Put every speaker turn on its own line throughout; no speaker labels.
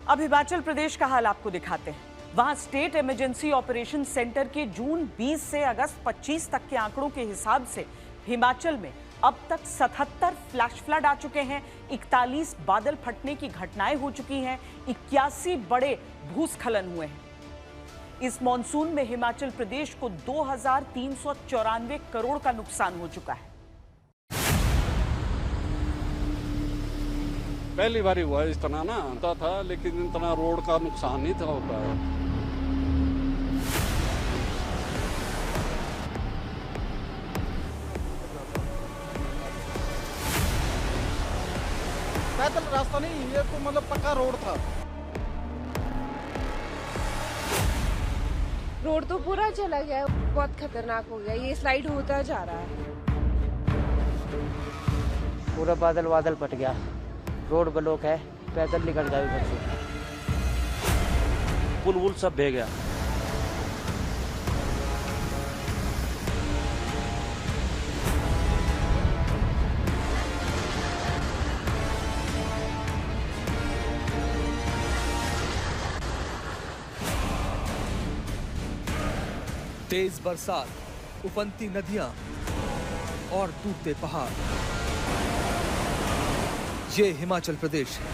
अब हिमाचल प्रदेश का हाल आपको दिखाते हैं। वहां स्टेट इमरजेंसी ऑपरेशन सेंटर के जून 20 से अगस्त 25 तक के आंकड़ों के हिसाब से हिमाचल में अब तक 77 फ्लैश फ्लड आ चुके हैं, 41 बादल फटने की घटनाएं हो चुकी हैं, 81 बड़े भूस्खलन हुए हैं। इस मॉनसून में हिमाचल प्रदेश को 2394 करोड़ का नुकसान हो चुका है।
पहली बार हुआ इतना ना होता था, लेकिन इतना रोड का नुकसान नहीं था होता है।
पैदल रास्ता नहीं, ये तो मतलब पक्का रोड था।
रोड तो पूरा चला गया, बहुत खतरनाक हो गया, ये स्लाइड होता जा रहा है।
पूरा बादल बादल पट गया, रोड ब्लॉक है, पैदल निकल जाए घर से। पुल वुल सब बह गया।
तेज बरसात, उफनती नदियां और टूटते पहाड़, ये हिमाचल प्रदेश है।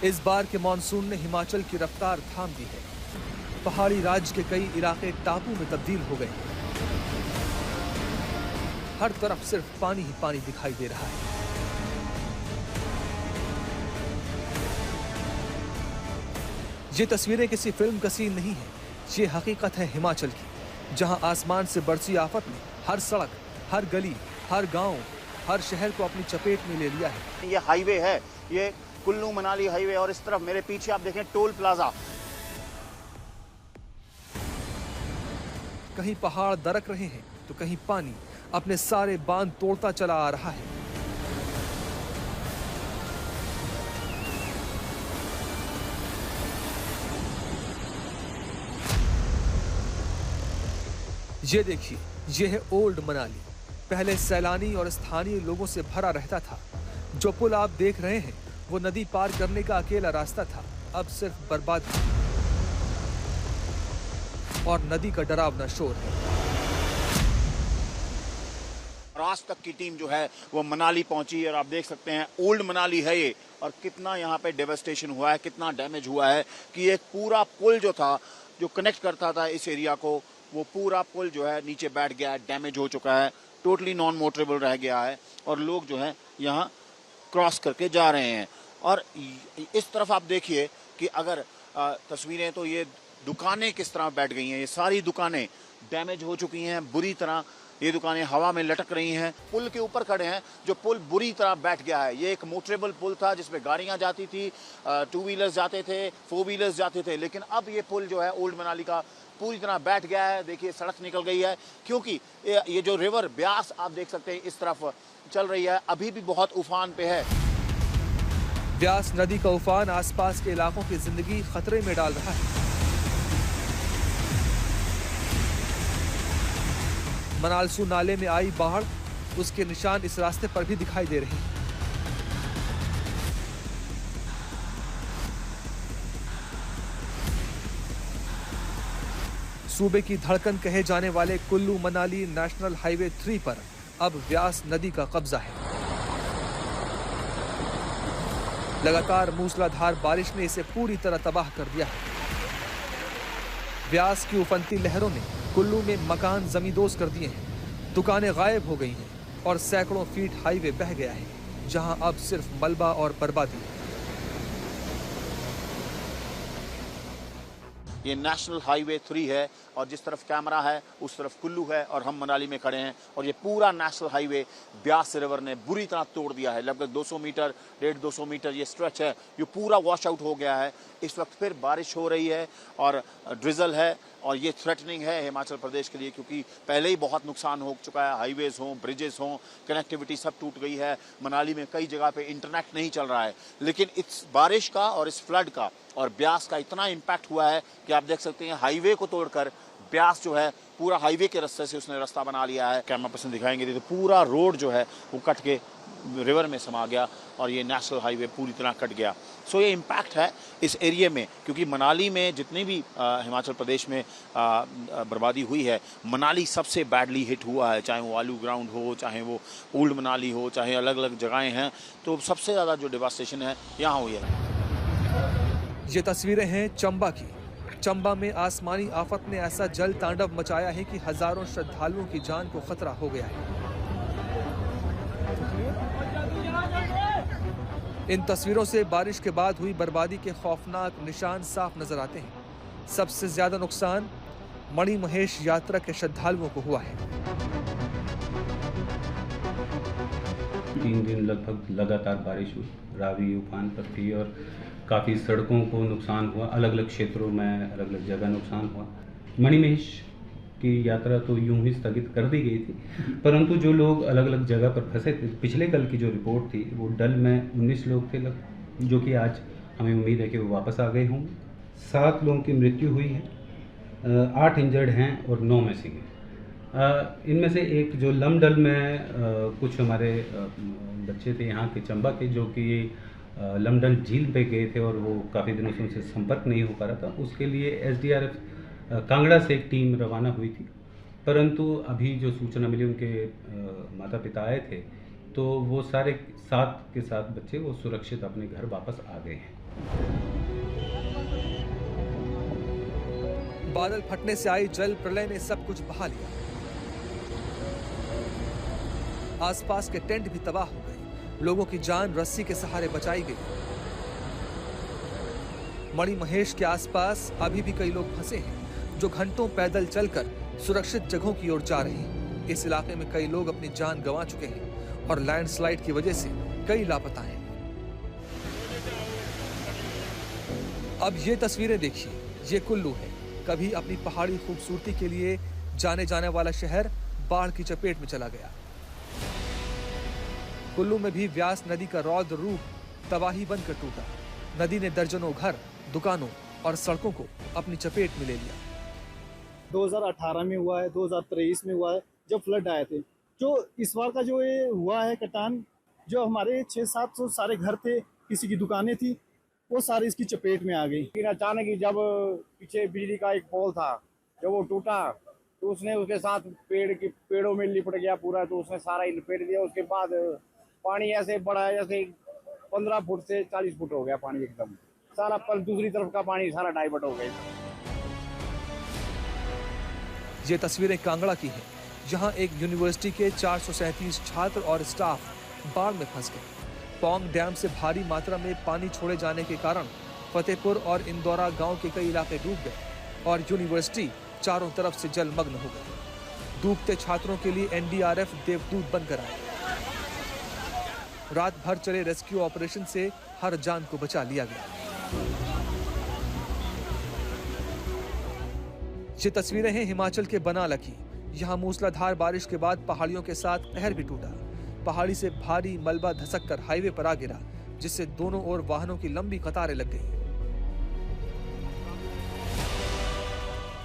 इस बार के मानसून ने हिमाचल की रफ्तार थाम दी है। पहाड़ी राज्य के कई इलाके टापू में तब्दील हो गए। हर तरफ सिर्फ पानी ही पानी दिखाई दे रहा है। ये तस्वीरें किसी फिल्म का सीन नहीं है, ये हकीकत है हिमाचल की, जहां आसमान से बरसी आफत ने हर सड़क, हर गली, हर गांव, हर शहर को अपनी चपेट में ले लिया है।
ये हाईवे है, ये कुल्लू मनाली हाईवे, और इस तरफ मेरे पीछे आप देखें टोल प्लाजा।
कहीं पहाड़ दरक रहे हैं तो कहीं पानी अपने सारे बांध तोड़ता चला आ रहा है। ये देखिए, ये है ओल्ड मनाली। पहले सैलानी और स्थानीय लोगों से भरा रहता था। जो पुल आप देख रहे हैं वो नदी पार करने का अकेला रास्ता था, अब सिर्फ बर्बादी और नदी का डरावना शोर है।
और आज तक की टीम जो है वो मनाली पहुंची, और आप देख सकते हैं ओल्ड मनाली है ये, और कितना यहाँ पे डेवस्टेशन हुआ है, कितना डैमेज हुआ है कि एक पूरा पुल जो था, जो कनेक्ट करता था इस एरिया को, वो पूरा पुल जो है नीचे बैठ गया है, डैमेज हो चुका है, टोटली नॉन मोटरेबल रह गया है, और लोग जो है यहाँ क्रॉस करके जा रहे हैं। और इस तरफ आप देखिए कि अगर तस्वीरें, तो ये दुकानें किस तरह बैठ गई हैं। ये सारी दुकानें डैमेज हो चुकी हैं बुरी तरह, ये दुकानें हवा में लटक रही हैं। पुल के ऊपर खड़े हैं, जो पुल बुरी तरह बैठ गया है। ये एक मोटरेबल पुल था जिसमें गाड़ियां जाती थी, 2 व्हीलर्स जाते थे, 4 व्हीलर्स जाते थे, लेकिन अब ये पुल जो है ओल्ड मनाली का पूरी तरह बैठ गया है। देखिए सड़क निकल गई है, क्योंकि ये जो रिवर ब्यास आप देख सकते हैं इस तरफ चल रही है, अभी भी बहुत उफान पे है।
ब्यास नदी का उफान आसपास के इलाकों की जिंदगी खतरे में डाल रहा है। मनालसू नाले में आई बाढ़, उसके निशान इस रास्ते पर भी दिखाई दे रहे हैं। सूबे की धड़कन कहे जाने वाले कुल्लू मनाली नेशनल हाईवे 3 पर अब व्यास नदी का कब्जा है। लगातार मूसलाधार बारिश ने इसे पूरी तरह तबाह कर दिया है। व्यास की उफनती लहरों ने कुल्लू में मकान जमींदोज कर दिए हैं, दुकानें गायब हो गई हैं और सैकड़ों फीट हाईवे बह गया है, जहां अब सिर्फ मलबा और बर्बादी है।
ये नेशनल हाईवे 3 है, और जिस तरफ कैमरा है उस तरफ कुल्लू है, और हम मनाली में खड़े हैं, और ये पूरा नेशनल हाईवे ब्यास रिवर ने बुरी तरह तोड़ दिया है। लगभग 200 मीटर, 150 मीटर ये स्ट्रेच है, ये पूरा वॉश आउट हो गया है। इस वक्त फिर बारिश हो रही है और ड्रिजल है, और ये थ्रेटनिंग है हिमाचल प्रदेश के लिए, क्योंकि पहले ही बहुत नुकसान हो चुका है। हाईवेज हों, ब्रिजेस हों, कनेक्टिविटी सब टूट गई है। मनाली में कई जगह पे इंटरनेट नहीं चल रहा है, लेकिन इस बारिश का और इस फ्लड का और ब्यास का इतना इम्पैक्ट हुआ है कि आप देख सकते हैं हाईवे को तोड़कर ब्यास जो है पूरा हाईवे के रास्ते से उसने रास्ता बना लिया है। कैमरा पर्सन दिखाएंगे तो पूरा रोड जो है वो कट के रिवर में समा गया और ये नेशनल हाईवे पूरी तरह कट गया। सो ये इम्पैक्ट है इस एरिया में, क्योंकि मनाली में जितनी भी हिमाचल प्रदेश में बर्बादी हुई है, मनाली सबसे बैडली हिट हुआ है। चाहे वो आलू ग्राउंड हो, चाहे वो ओल्ड मनाली हो, चाहे अलग अलग जगहें हैं, तो सबसे ज़्यादा जो डिवास्टेशन है यहाँ हुई है।
ये तस्वीरें हैं चंबा की। चंबा में आसमानी आफत ने ऐसा जल तांडव मचाया है कि हजारों श्रद्धालुओं की जान को खतरा हो गया है। इन तस्वीरों से बारिश के बाद हुई बर्बादी के खौफनाक निशान साफ नजर आते हैं। सबसे ज्यादा नुकसान मणि महेश यात्रा के श्रद्धालुओं को हुआ है।
3 दिन लगभग लगातार बारिश हुई, रावी उफान पर थी और काफ़ी सड़कों को नुकसान हुआ। अलग अलग क्षेत्रों में अलग अलग जगह नुकसान हुआ। मणिमहेश की यात्रा तो यूं ही स्थगित कर दी गई थी, परंतु जो लोग अलग अलग जगह पर फंसे थे, पिछले कल की जो रिपोर्ट थी वो डल में 19 लोग थे, जो कि आज हमें उम्मीद है कि वो वापस आ गए होंगे। 7 लोगों की मृत्यु हुई है, 8 इंजर्ड हैं और 9 मिसिंग हैं। इनमें से एक जो लमडल में कुछ हमारे बच्चे थे यहाँ के चंबा के, जो कि लमडल झील पे गए थे और वो काफ़ी दिनों से उनसे संपर्क नहीं हो पा रहा था। उसके लिए SDRF कांगड़ा से एक टीम रवाना हुई थी, परंतु अभी जो सूचना मिली उनके माता पिता आए थे, तो वो सारे 7 के 7 बच्चे वो सुरक्षित अपने घर वापस आ गए हैं।
बादल फटने से आई जल प्रलय ने सब कुछ बहा लिया। आसपास के टेंट भी तबाह हो गए, लोगों की जान रस्सी के सहारे बचाई गई। मणि महेश के आसपास अभी भी कई लोग फंसे हैं, जो घंटों पैदल चलकर सुरक्षित जगहों की ओर जा रहे हैं। इस इलाके में कई लोग अपनी जान गंवा चुके हैं और लैंडस्लाइड की वजह से कई लापता हैं। अब ये तस्वीरें देखिए, ये कुल्लू है। कभी अपनी पहाड़ी खूबसूरती के लिए जाने जाने वाला शहर बाढ़ की चपेट में चला गया। कुल्लू में भी व्यास नदी का रौद्र रूप तबाही बनकर टूटा। नदी ने दर्जनों घर, दुकानों और सड़कों को अपनी चपेट में ले लिया।
2018 में हुआ है, 2023 में हुआ है, जब फ्लड आए थे। जो इस बार का जो ये हुआ है कटान, जो हमारे 600-700 सारे घर थे, किसी की दुकानें थी, वो सारी इसकी चपेट में आ गई।
फिर अचानक ही जब पीछे बिजली का एक पोल था, जब वो टूटा तो उसने उसके साथ पेड़ों में लिपट गया पूरा, तो उसने सारा ही लपेट दिया। उसके बाद पानी ऐसे बढ़ा, जैसे 15 फुट से 40 फुट हो गया पानी एकदम सारा, पर दूसरी तरफ का पानी सारा डाइवर्ट हो गया।
ये तस्वीरें कांगड़ा की हैं, जहां एक यूनिवर्सिटी के 437 छात्र और स्टाफ बाढ़ में फंस गए। पौंग डैम से भारी मात्रा में पानी छोड़े जाने के कारण फतेहपुर और इंदौरा गांव के कई इलाके डूब गए और यूनिवर्सिटी चारों तरफ से जलमग्न हो गई। डूबते छात्रों के लिए NDRF देवदूत बनकर आए। रात भर चले रेस्क्यू ऑपरेशन से हर जान को बचा लिया गया। ये तस्वीरें हैं हिमाचल के बनाला की। यहाँ मूसलाधार बारिश के बाद पहाड़ियों के साथ कहर भी टूटा। पहाड़ी से भारी मलबा धसककर हाईवे पर आ गिरा, जिससे दोनों ओर वाहनों की लंबी कतारें लग गईं।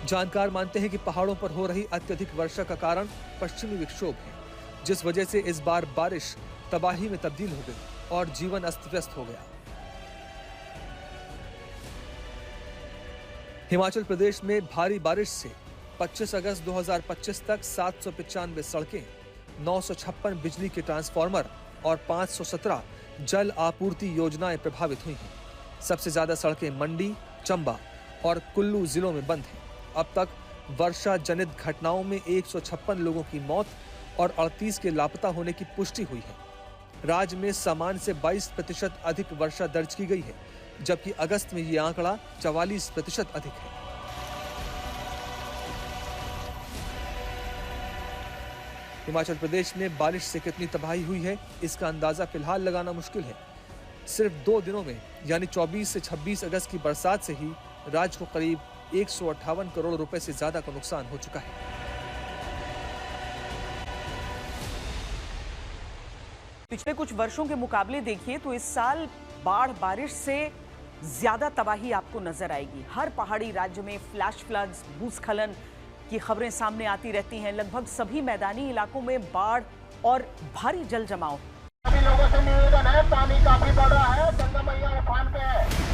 जानकार मानते हैं कि पहाड़ों पर हो रही अत्यधिक वर्षा का कारण पश्चिमी विक्षोभ है, जिस वजह से इस बार बारिश तबाही में तब्दील हो गई और जीवन अस्त-व्यस्त हो गया। हिमाचल प्रदेश में भारी बारिश से 25 अगस्त 2025 तक 795 सड़कें, 956 बिजली के ट्रांसफार्मर और 517 जल आपूर्ति योजनाएं प्रभावित हुई हैं। सबसे ज्यादा सड़कें मंडी, चंबा और कुल्लू जिलों में बंद हैं। अब तक वर्षा जनित घटनाओं में 156 लोगों की मौत और 38 के लापता होने की पुष्टि हुई है। राज्य में सामान्य से 22% अधिक वर्षा दर्ज की गई है, जबकि अगस्त में ये आंकड़ा 44% अधिक है। हिमाचल प्रदेश में बारिश से कितनी तबाही हुई है, इसका अंदाजा फिलहाल लगाना मुश्किल है। सिर्फ 2 दिनों में यानी 24 से 26 अगस्त की बरसात से ही राज्य को करीब 158 करोड़ रुपए से ज्यादा का नुकसान हो चुका है।
पिछले कुछ वर्षों के मुकाबले देखिए तो इस साल बाढ़ बारिश से ज्यादा तबाही आपको नजर आएगी। हर पहाड़ी राज्य में फ्लैश फ्लड्स, भूस्खलन की खबरें सामने आती रहती हैं। लगभग सभी मैदानी इलाकों में बाढ़ और भारी जल जमाव।
सभी लोगों से निवेदन है, पानी काफी बढ़ रहा है, गंगा मैया उफान पे है।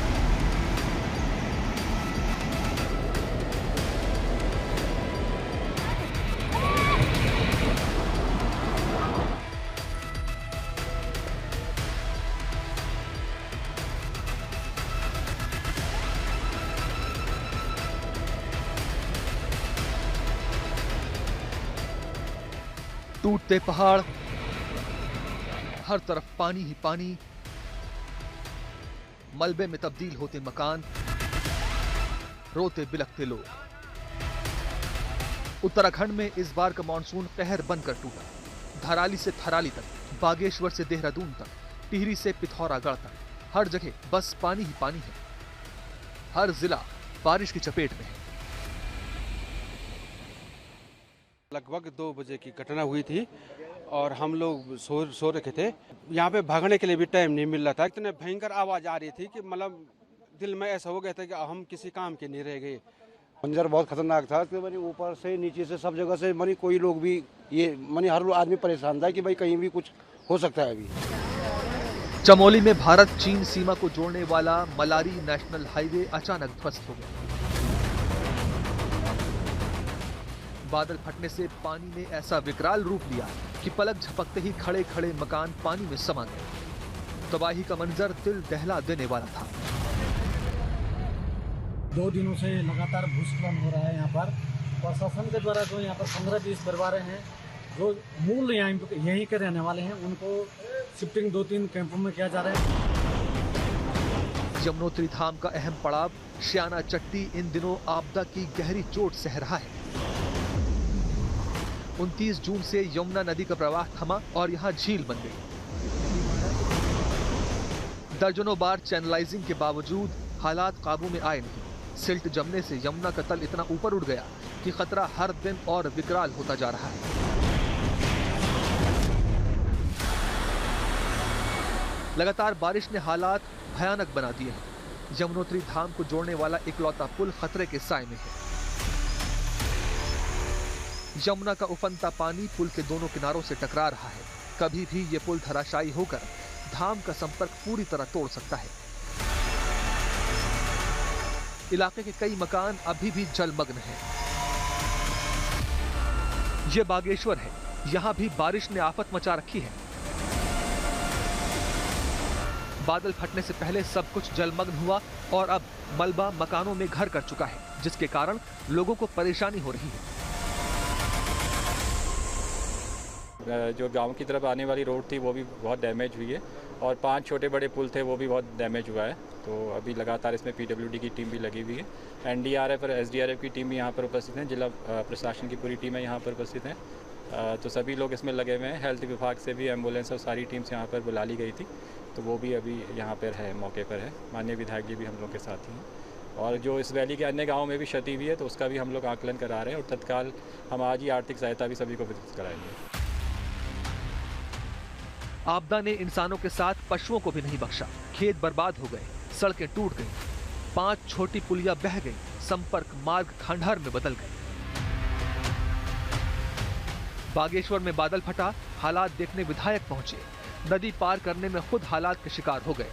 टूटते पहाड़, हर तरफ पानी ही पानी, मलबे में तब्दील होते मकान, रोते बिलखते लोग। उत्तराखंड में इस बार का मानसून कहर बनकर टूटा। धराली से थराली तक, बागेश्वर से देहरादून तक, टिहरी से पिथौरागढ़ तक, हर जगह बस पानी ही पानी है। हर जिला बारिश की चपेट में है।
लगभग 2 बजे की घटना हुई थी और हम लोग सो रखे थे। यहाँ पे भागने के लिए भी टाइम नहीं मिल रहा था। इतने भयंकर आवाज आ रही थी कि मतलब दिल में ऐसा हो गया था कि हम किसी काम के नहीं रह गए।
मंजर बहुत खतरनाक था कि मनी ऊपर से नीचे से सब जगह से मनी कोई लोग भी ये मनी हर आदमी परेशान था कि भाई कहीं भी कुछ हो सकता है। अभी
चमोली में भारत चीन सीमा को जोड़ने वाला मलारी नेशनल हाईवे अचानक ध्वस्त हो गया। बादल फटने से पानी ने ऐसा विकराल रूप लिया कि पलक झपकते ही खड़े खड़े मकान पानी में समा गए। तबाही का मंजर दिल दहला देने वाला था।
2 दिनों से लगातार भूस्खलन हो रहा है यहाँ पर। प्रशासन के द्वारा जो यहाँ पर 15-20 परिवारें हैं जो मूल यहीं के रहने वाले हैं, उनको शिफ्टिंग 2-3 कैंपों में किया जा रहा है।
यमुनोत्री धाम का अहम पड़ाव श्याना चट्टी इन दिनों आपदा की गहरी चोट सह रहा है। 29 जून से यमुना नदी का प्रवाह थमा और यहां झील बन गई। दर्जनों बार चैनलाइजिंग के बावजूद हालात काबू में आए नहीं। सिल्ट जमने से यमुना का तल इतना ऊपर उठ गया कि खतरा हर दिन और विकराल होता जा रहा है। लगातार बारिश ने हालात भयानक बना दिए हैं। यमुनोत्री धाम को जोड़ने वाला इकलौता पुल खतरे के साए में है। यमुना का उफनता पानी पुल के दोनों किनारों से टकरा रहा है। कभी भी ये पुल धराशायी होकर धाम का संपर्क पूरी तरह तोड़ सकता है। इलाके के कई मकान अभी भी जलमग्न हैं। ये बागेश्वर है, यहां भी बारिश ने आफत मचा रखी है। बादल फटने से पहले सब कुछ जलमग्न हुआ और अब मलबा मकानों में घर कर चुका है, जिसके कारण लोगों को परेशानी हो रही है।
जो गांव की तरफ आने वाली रोड थी वो भी बहुत डैमेज हुई है और 5 छोटे बड़े पुल थे वो भी बहुत डैमेज हुआ है। तो अभी लगातार इसमें PWD की टीम भी लगी हुई है। NDRF और SDRF की टीम भी यहाँ पर उपस्थित हैं। जिला प्रशासन की पूरी टीमें यहाँ पर उपस्थित हैं। तो सभी लोग इसमें लगे हुए हैं। हेल्थ विभाग से भी एम्बुलेंस और सारी टीम्स यहाँ पर बुला ली गई थी, तो वो भी अभी यहाँ पर है, मौके पर है। माननीय विधायक जी भी हम लोग के साथ ही हैं। और जो इस वैली के अन्य गाँव में भी क्षति हुई है तो उसका भी हम लोग आकलन करा रहे हैं और तत्काल हम आज ही आर्थिक सहायता भी सभी को वितरित कराएंगे।
आपदा ने इंसानों के साथ पशुओं को भी नहीं बख्शा। खेत बर्बाद हो गए, सड़कें टूट गईं, 5 छोटी पुलियां बह गईं, संपर्क मार्ग खंडहर में बदल गए। बागेश्वर में बादल फटा, हालात देखने विधायक पहुंचे। नदी पार करने में खुद हालात के शिकार हो गए।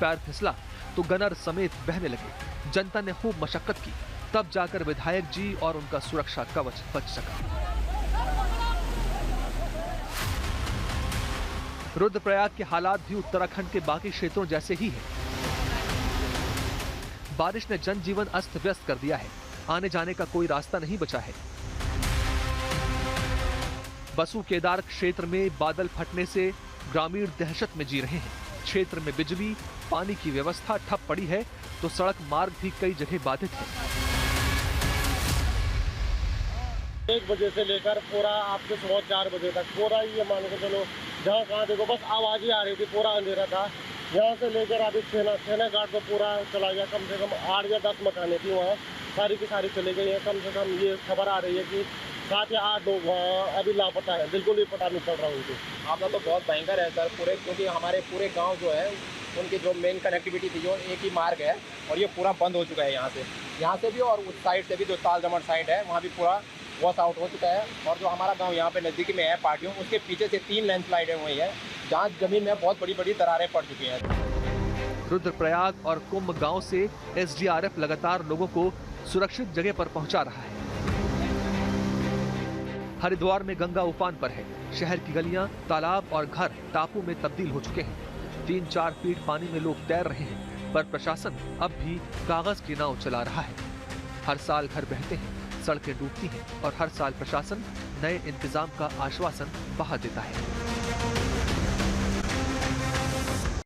पैर फिसला तो गनर समेत बहने लगे। जनता ने खूब मशक्कत की, तब जाकर विधायक जी और उनका सुरक्षा कवच बच सका। रुद्रप्रयाग के हालात भी उत्तराखंड के बाकी क्षेत्रों जैसे ही हैं। बारिश ने जनजीवन अस्त व्यस्त कर दिया है। आने जाने का कोई रास्ता नहीं बचा है। बसु केदार क्षेत्र में बादल फटने से ग्रामीण दहशत में जी रहे हैं। क्षेत्र में बिजली, पानी की व्यवस्था ठप पड़ी है तो सड़क मार्ग भी कई जगह बाधित है।
1 बजे से लेकर पूरा आपके सुबह 4 बजे तक पूरा ये मान के चलो जहाँ कहाँ देखो बस आवाज ही आ रही थी। पूरा अंधेरा था। यहाँ से लेकर अभी छेना घाट तो पूरा चला गया। कम से कम 8 या 10 मकानें थी वहाँ, सारी की सारी चली गई हैं। कम से कम ये खबर आ रही है कि 7 या 8 लोग अभी लापता है, बिल्कुल भी पता नहीं चल रहा उनको।
आपका तो बहुत भयंकर है सर पूरे, क्योंकि हमारे पूरे गांव जो है उनकी जो मेन कनेक्टिविटी थी जो एक ही मार्ग है और ये पूरा बंद हो चुका है यहाँ से भी और उस साइड से भी जो तालजमड़ साइड है वहाँ भी पूरा वॉश आउट हो चुका है। और जो हमारा गांव यहाँ पे नज़दीकी में है पार्टियों, उसके पीछे से 3 लैंडस्लाइडें हुई है जहाँ ज़मीन में बहुत बड़ी बड़ी दरारें पड़ चुकी हैं।
रुद्रप्रयाग और कुंभ गांव से एसडीआरएफ लगातार लोगों को सुरक्षित जगह पर पहुंचा रहा है। हरिद्वार में गंगा उफान पर है। शहर की गलियां, तालाब और घर टापू में तब्दील हो चुके हैं। 3-4 फीट पानी में लोग तैर रहे हैं, पर प्रशासन अब भी कागज की नाव चला रहा है। हर साल घर बहते हैं, सड़कें डूबती हैं और हर साल प्रशासन नए इंतजाम का आश्वासन बहा देता है।